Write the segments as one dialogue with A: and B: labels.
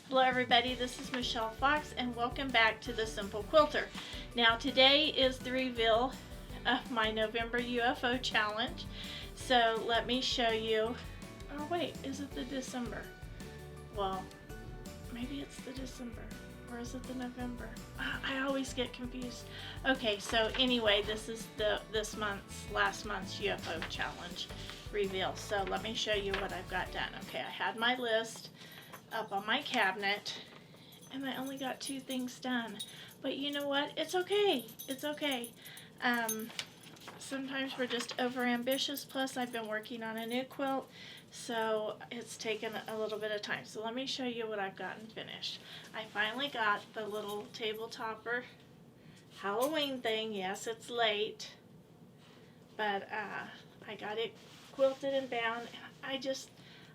A: Hello everybody, this is Michelle Fox and welcome back to The Simple Quilter. Now today is the reveal of my November UFO challenge. So let me show you, oh wait, is it the December? Well, maybe it's the December, or is it the November? I always get confused. Okay, so anyway, this is last month's UFO challenge reveal. So let me show you what I've got done. Okay, I had my list up on my cabinet and I only got 2 things done, but you know what, it's okay, it's okay. Sometimes we're just over ambitious, plus I've been working on a new quilt, so it's taken a little bit of time. So let me show you what I've gotten finished. I finally got the little table topper Halloween thing. Yes, it's late, but I got it quilted and bound.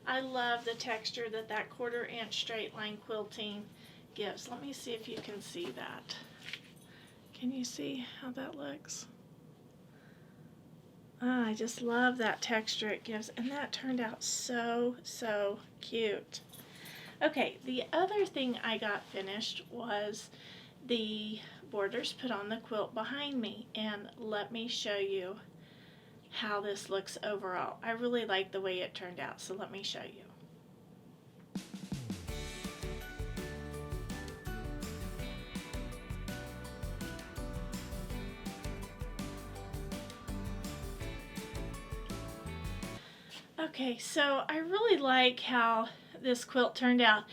A: I love the texture that 1/4 inch straight line quilting gives. Let me see if you can see that. Can you see how that looks? I just love that texture it gives, and that turned out so cute. Okay, the other thing I got finished was the borders put on the quilt behind me, and let me show you how this looks overall. I really like the way it turned out, so let me show you. Okay, so I really like how this quilt turned out,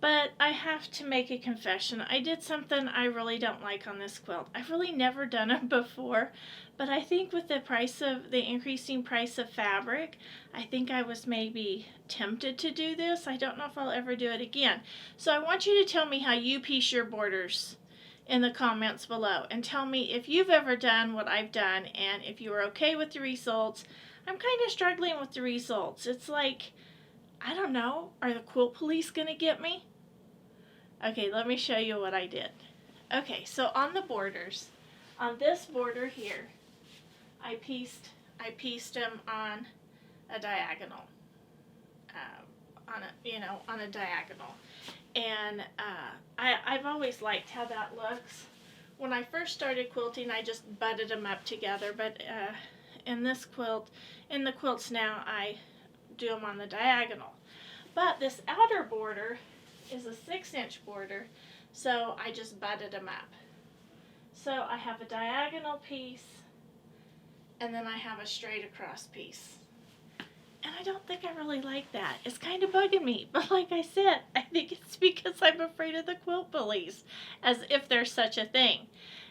A: but I have to make a confession. I did something I really don't like on this quilt. I've really never done it before, but I think with the increasing price of fabric, I think I was maybe tempted to do this. I don't know if I'll ever do it again. So I want you to tell me how you piece your borders in the comments below, and tell me if you've ever done what I've done and if you were okay with the results. I'm kind of struggling with the results. It's like, I don't know, are the quilt police gonna get me? Okay, let me show you what I did. Okay, so on the borders, on this border here, I pieced them on a diagonal, on a diagonal, and I've always liked how that looks. When I first started quilting, I just butted them up together, but in the quilts now, I do them on the diagonal. But this outer border is a 6-inch border, so I just butted them up. So I have a diagonal piece, and then I have a straight across piece. And I don't think I really like that. It's kind of bugging me, but like I said, I think it's because I'm afraid of the quilt police, as if there's such a thing.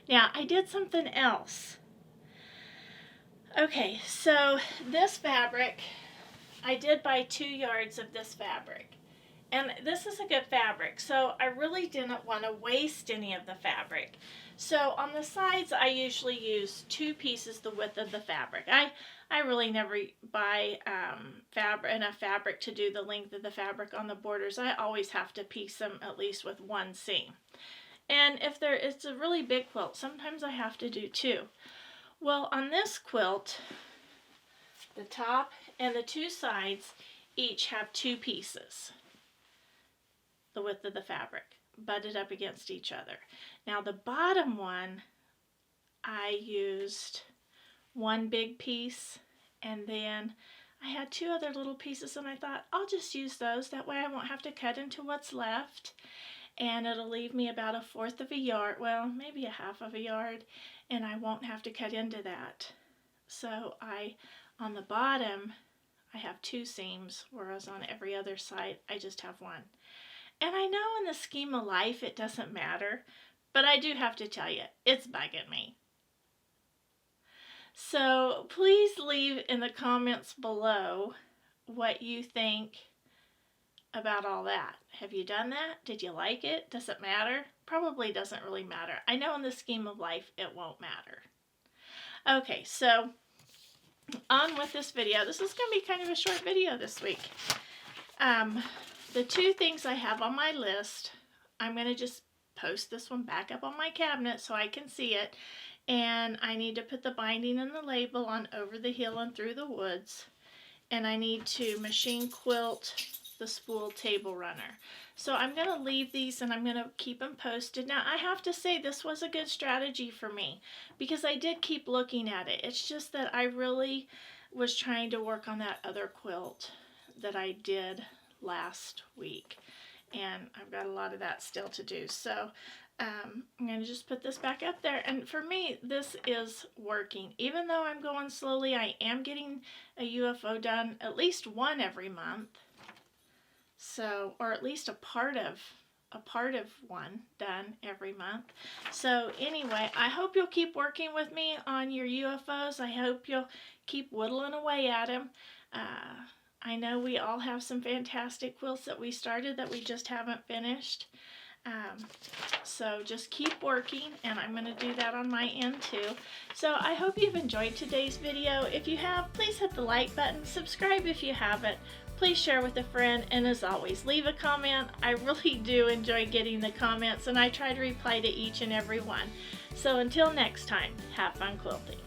A: Now, I did something else. Okay, so this fabric, I did buy 2 yards of this fabric. And this is a good fabric, so I really didn't want to waste any of the fabric. So on the sides, I usually use 2 pieces the width of the fabric. I really never buy enough fabric to do the length of the fabric on the borders. I always have to piece them at least with 1 seam. And if it's a really big quilt, sometimes I have to do 2. Well, on this quilt, the top and the 2 sides each have 2 pieces, the width of the fabric, butted up against each other. Now the bottom one, I used 1 big piece, and then I had 2 other little pieces, and I thought I'll just use those. That way I won't have to cut into what's left, and it'll leave me about 1/4 of a yard, well, maybe 1/2 of a yard, and I won't have to cut into that. So on the bottom, I have 2 seams, whereas on every other side, I just have 1. And I know in the scheme of life, it doesn't matter, but I do have to tell you, it's bugging me. So please leave in the comments below what you think about all that. Have you done that? Did you like it? Does it matter? Probably doesn't really matter. I know in the scheme of life, it won't matter. Okay, so on with this video. This is going to be kind of a short video this week. The 2 things I have on my list, I'm going to just post this one back up on my cabinet so I can see it. And I need to put the binding and the label on Over the Hill and Through the Woods. And I need to machine quilt the the spool table runner. So I'm going to leave these and I'm going to keep them posted. Now I have to say this was a good strategy for me because I did keep looking at it. It's just that I really was trying to work on that other quilt that I did last week. And I've got a lot of that still to do. So I'm going to just put this back up there. And for me, this is working. Even though I'm going slowly, I am getting a UFO done, at least one every month. So, or at least a part of one done every month. So anyway, I hope you'll keep working with me on your UFOs. I hope you'll keep whittling away at them. I know we all have some fantastic quilts that we started that we just haven't finished. So just keep working, and I'm going to do that on my end too. So I hope you've enjoyed today's video. If you have, please hit the like button, subscribe if you haven't, please share with a friend, and as always, leave a comment. I really do enjoy getting the comments, and I try to reply to each and every one. So until next time, have fun quilting.